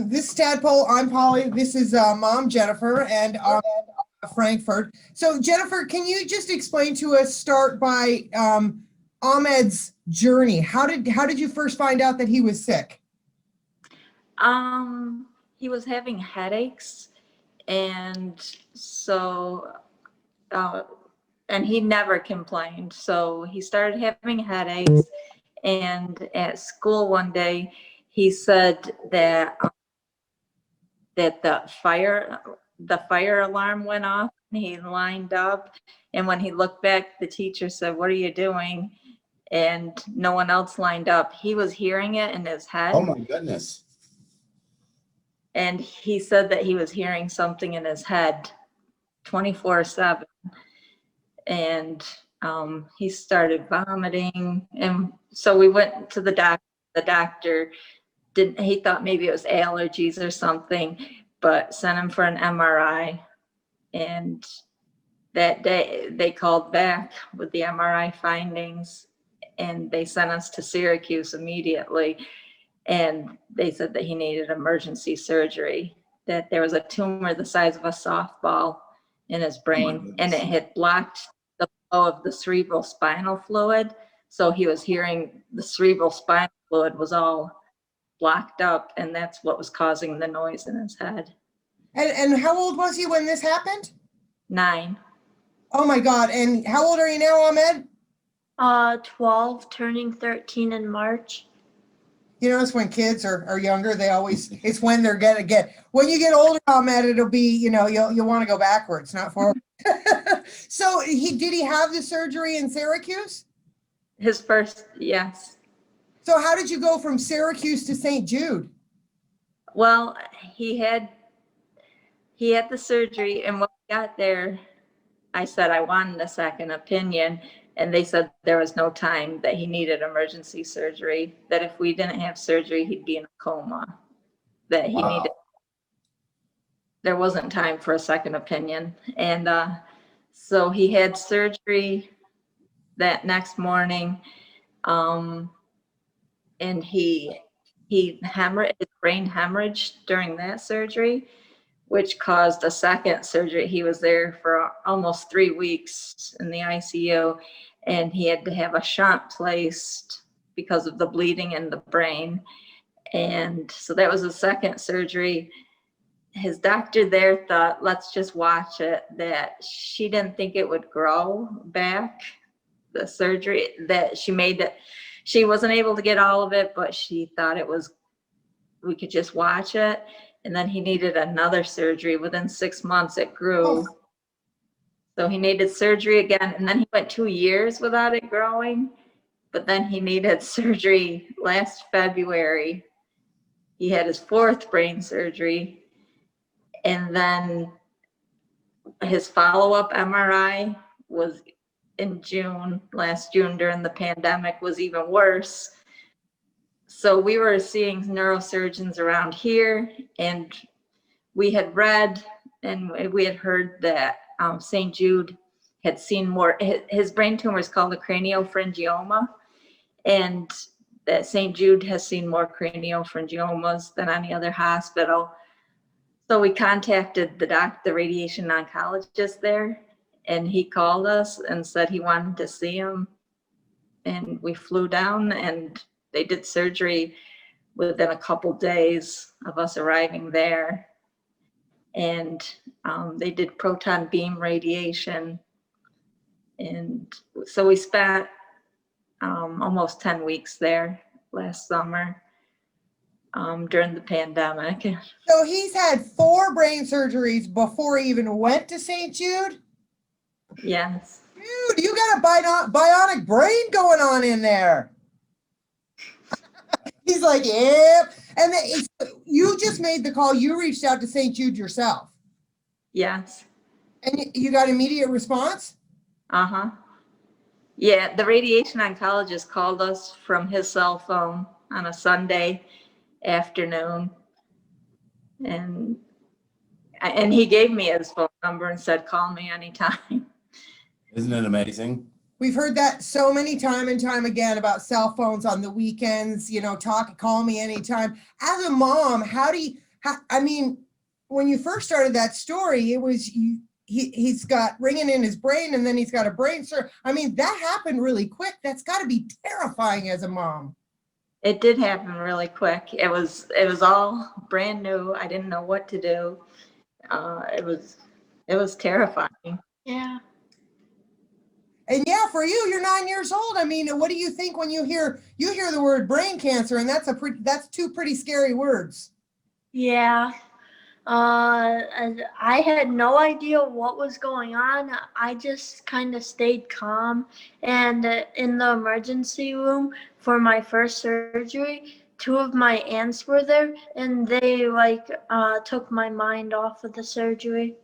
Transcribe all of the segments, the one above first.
This is Tadpole. I'm Polly. This is Mom Jennifer and Frankfort. So Jennifer, can you just explain to us? Start by Ahmed's journey. How did you first find out that he was sick? He was having headaches, and so and he never complained. So he started having headaches, and at school one day he said that the fire alarm went off, and he lined up, and when he looked back, the teacher said, "What are you doing?" And no one else lined up. He was hearing it in his head. Oh my goodness. And he said that he was hearing something in his head 24/7. And he started vomiting. And so we went to the doctor. The doctor he thought maybe it was allergies or something, but sent him for an MRI. And that day they called back with the MRI findings, and they sent us to Syracuse immediately. And they said that he needed emergency surgery, that there was a tumor the size of a softball in his brain, and it had blocked the flow of the cerebral spinal fluid. So he was hearing the cerebral spinal fluid was all blocked up, and that's what was causing the noise in his head. And how old was he when this happened? 9. Oh my God. And how old are you now, Ahmed? 12, turning 13 in March. You notice when kids are younger, it's when they're gonna get, when you get older, Ahmed, it'll be, you'll want to go backwards, not forward. So did he have the surgery in Syracuse? His first, yes. So how did you go from Syracuse to St. Jude? Well, he had the surgery, and when we got there, I said I wanted a second opinion. And they said there was no time, that he needed emergency surgery, that if we didn't have surgery, he'd be in a coma, that he needed, there wasn't time for a second opinion. And so he had surgery that next morning, and he brain hemorrhaged during that surgery, which caused a second surgery. He was there for almost 3 weeks in the ICU, and he had to have a shunt placed because of the bleeding in the brain. And so that was the second surgery. His doctor there thought, let's just watch it, that she didn't think it would grow back, the surgery that she made, that she wasn't able to get all of it, but she thought we could just watch it. And then he needed another surgery. Within 6 months, it grew. Oh. So he needed surgery again. And then he went 2 years without it growing. But then he needed surgery last February. He had his 4th brain surgery. And then his follow-up MRI was in last June during the pandemic, was even worse. So we were seeing neurosurgeons around here, and we had read and we had heard that St. Jude had seen more, his brain tumor is called a craniopharyngioma, and that St. Jude has seen more craniopharyngiomas than any other hospital. So we contacted the radiation oncologist there, and he called us and said he wanted to see him. And we flew down, and they did surgery within a couple days of us arriving there. And they did proton beam radiation. And so we spent almost 10 weeks there last summer during the pandemic. So he's had 4 brain surgeries before he even went to St. Jude? Yes. Dude, you got a bionic brain going on in there. He's like, yep. And you just made the call. You reached out to St. Jude yourself. Yes. And you got immediate response? Uh-huh. Yeah, the radiation oncologist called us from his cell phone on a Sunday afternoon. And he gave me his phone number and said, call me anytime. Isn't it amazing? We've heard that so many time and time again about cell phones on the weekends, call me anytime. As a mom, how do I mean, when you first started that story, it was he's got ringing in his brain, and then he's got a brain surgery. I mean, that happened really quick. That's got to be terrifying as a mom. It did happen really quick. It was all brand new. I didn't know what to do. It was terrifying. Yeah. And yeah, for you, you're 9 years old. I mean, what do you think when you hear the word brain cancer, and that's two pretty scary words. Yeah. And I had no idea what was going on. I just kind of stayed calm. And in the emergency room for my first surgery, two of my aunts were there, and they took my mind off of the surgery.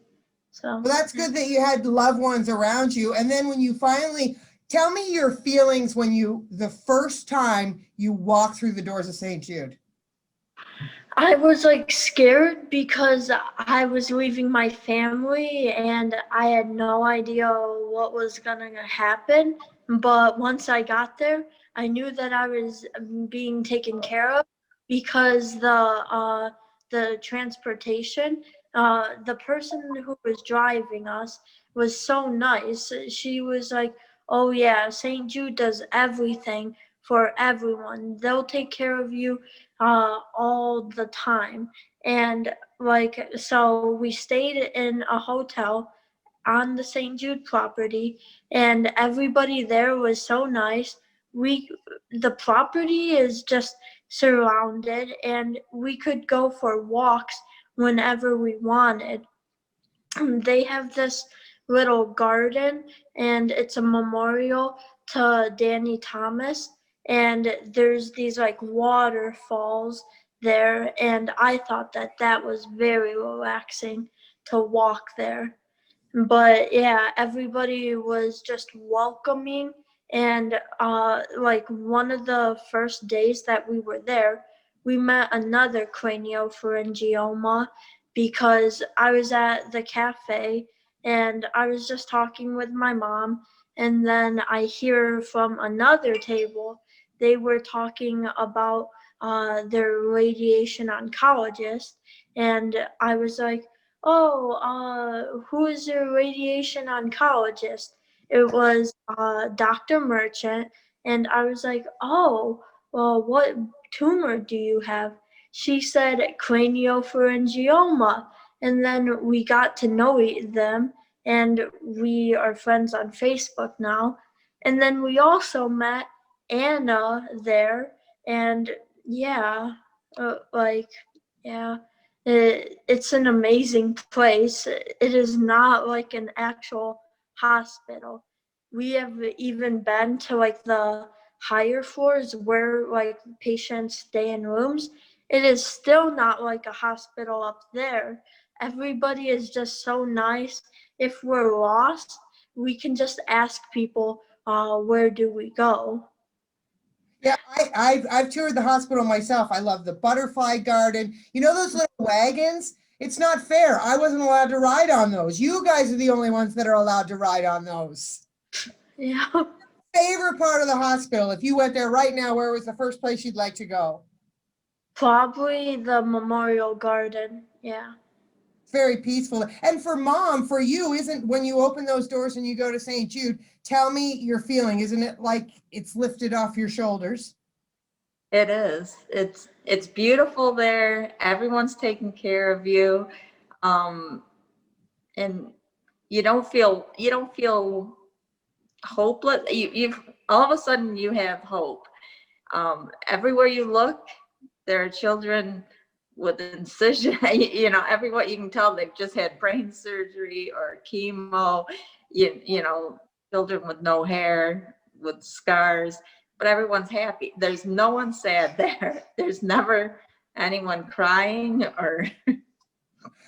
So Well, that's good that you had loved ones around you. And then when you finally, tell me your feelings when the first time you walked through the doors of St. Jude. I was scared because I was leaving my family and I had no idea what was gonna happen. But once I got there, I knew that I was being taken care of because the transportation, the person who was driving us was so nice. She was like, "Oh yeah, St. Jude does everything for everyone. They'll take care of you all the time." And so we stayed in a hotel on the St. Jude property, and everybody there was so nice. The property is just surrounded, and we could go for walks whenever we wanted. They have this little garden, and it's a memorial to Danny Thomas, and there's these waterfalls there, and I thought that that was very relaxing to walk there. But yeah, everybody was just welcoming. And one of the first days that we were there, we met another craniopharyngioma because I was at the cafe and I was just talking with my mom, and then I hear from another table they were talking about their radiation oncologist, and I was like, "Oh, who is your radiation oncologist?" It was Dr. Merchant, and I was like, "Oh, well, what tumor do you have?" She said craniopharyngioma, and then we got to know them, and we are friends on Facebook now. And then we also met Anna there, and yeah, yeah. It's an amazing place. It is not like an actual hospital. We have even been to the higher floors where patients stay in rooms. It is still not like a hospital up there. Everybody is just so nice. If we're lost, we can just ask people, where do we go? Yeah, I've toured the hospital myself. I love the butterfly garden. You know those little wagons? It's not fair. I wasn't allowed to ride on those. You guys are the only ones that are allowed to ride on those. Yeah. Favorite part of the hospital, if you went there right now, where was the first place you'd like to go? Probably the Memorial Garden. Yeah. Very peaceful. And for mom, for you, isn't when you open those doors and you go to St. Jude, tell me your feeling. Isn't it like it's lifted off your shoulders? It is. It's beautiful there. Everyone's taking care of you. And you don't feel hopeless. You've all of a sudden you have hope. Everywhere you look, there are children with incision. Everywhere you can tell they've just had brain surgery or chemo. Children with no hair, with scars, but everyone's happy. There's no one sad there. There's never anyone crying or.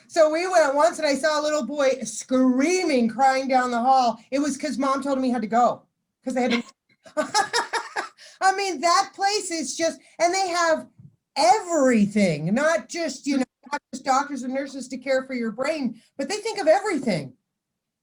So we went once and I saw a little boy screaming, crying down the hall. It was because mom told him he had to go because they had to. I mean, that place is just, and they have everything, not just, not just doctors and nurses to care for your brain, but they think of everything.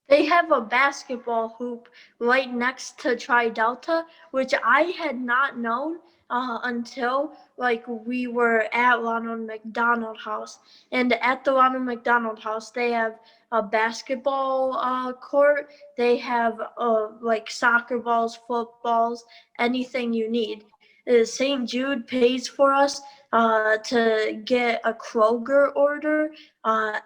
They have a basketball hoop right next to Tri Delta, which I had not known. until like we were at Ronald McDonald House. And at the Ronald McDonald House, they have a basketball court. They have like soccer balls, footballs, anything you need. St. Jude pays for us to get a Kroger order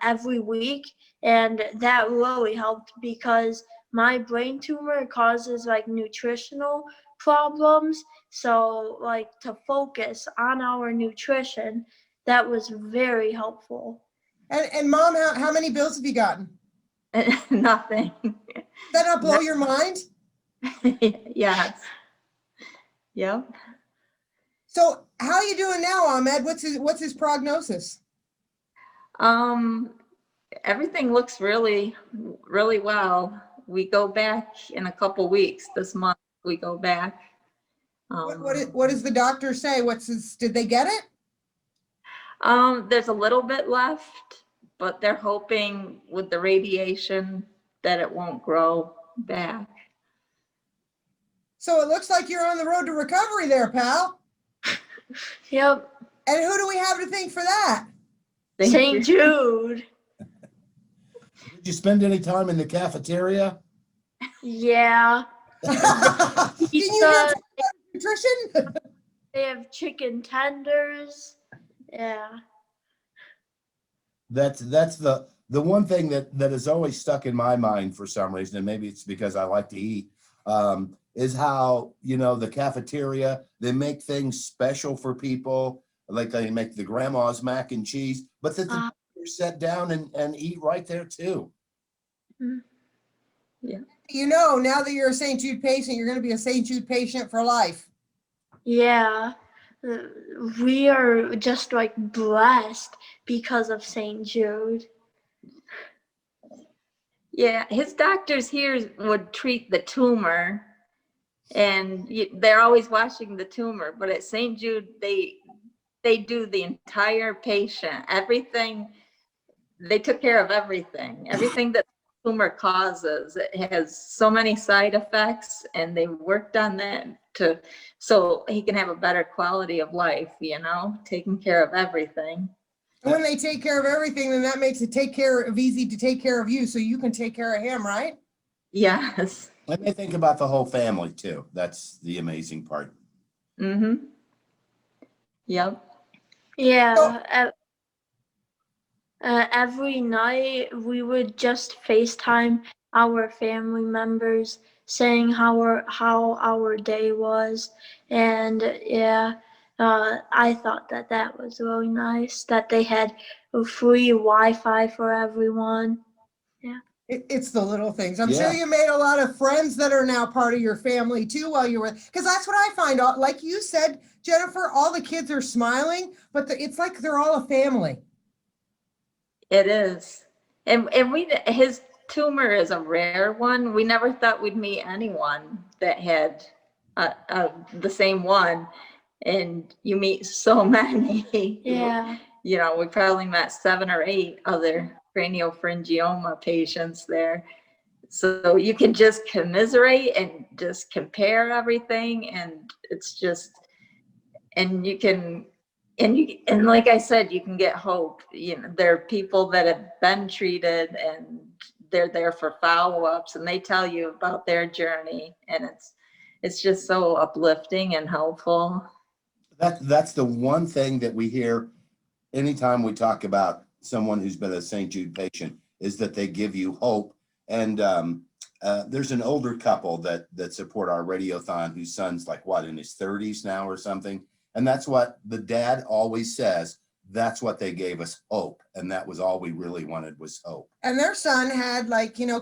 every week, and that really helped because my brain tumor causes like nutritional problems. So like to focus on our nutrition, that was very helpful. And Mom, how many bills have you gotten? Nothing. Does that not blow your mind? Yes. Yep. So how are you doing now, Ahmed? What's his prognosis? Everything looks really, really well. We go back in a couple weeks. This month we go back. What does the doctor say? Did they get it? There's a little bit left, but they're hoping with the radiation that it won't grow back. So it looks like you're on the road to recovery there, pal. Yep. And who do we have to thank for that? St. Jude. Did you spend any time in the cafeteria? Yeah. Can you hear nutrition? They have chicken tenders. Yeah. That's the one thing that has always stuck in my mind for some reason, and maybe it's because I like to eat, is how, the cafeteria, they make things special for people, like they make the grandma's mac and cheese, but that the doctors sit down and eat right there too. Yeah. Now that you're a St. Jude patient, you're going to be a St. Jude patient for life. Yeah. We are just like blessed because of St. Jude. Yeah, his doctors here would treat the tumor, and they're always watching the tumor, but at St. Jude, they do the entire patient, everything. They took care of everything that the tumor causes. It has so many side effects, and they worked on that so he can have a better quality of life, taking care of everything. And when they take care of everything, then that makes it easy to take care of you, so you can take care of him, right? Yes. And they think about the whole family too. That's the amazing part. Mm-hmm. Yep. Yeah. Every night we would just FaceTime our family members saying how our day was. And I thought that was really nice that they had free Wi-Fi for everyone. Yeah. It's the little things. I'm Yeah. sure you made a lot of friends that are now part of your family too while you were, because that's what I find out. Like you said, Jennifer, all the kids are smiling, but it's like they're all a family. It is. And his tumor is a rare one. We never thought we'd meet anyone that had the same one. And you meet so many. Yeah. We probably met 7 or 8 other craniopharyngioma patients there. So you can just commiserate and just compare everything. And it's just, and you can, and like I said, you can get hope. There are people that have been treated and they're there for follow-ups, and they tell you about their journey, and it's just so uplifting and helpful. That's the one thing that we hear anytime we talk about someone who's been a St. Jude patient, is that they give you hope. And there's an older couple that support our radiothon whose son's like in his 30s now or something. And that's what the dad always says. That's what they gave us, hope. And that was all we really wanted, was hope. And their son had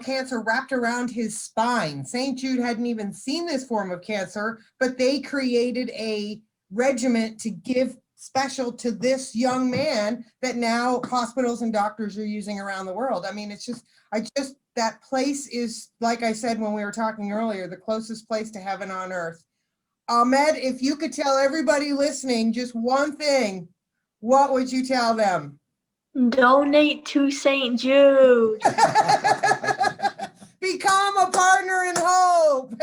cancer wrapped around his spine. St. Jude hadn't even seen this form of cancer, but they created a regimen to give special to this young man that now hospitals and doctors are using around the world. I mean, that place is, like I said when we were talking earlier, the closest place to heaven on earth. Ahmed, if you could tell everybody listening just one thing, what would you tell them? Donate to St. Jude. Become a partner in hope.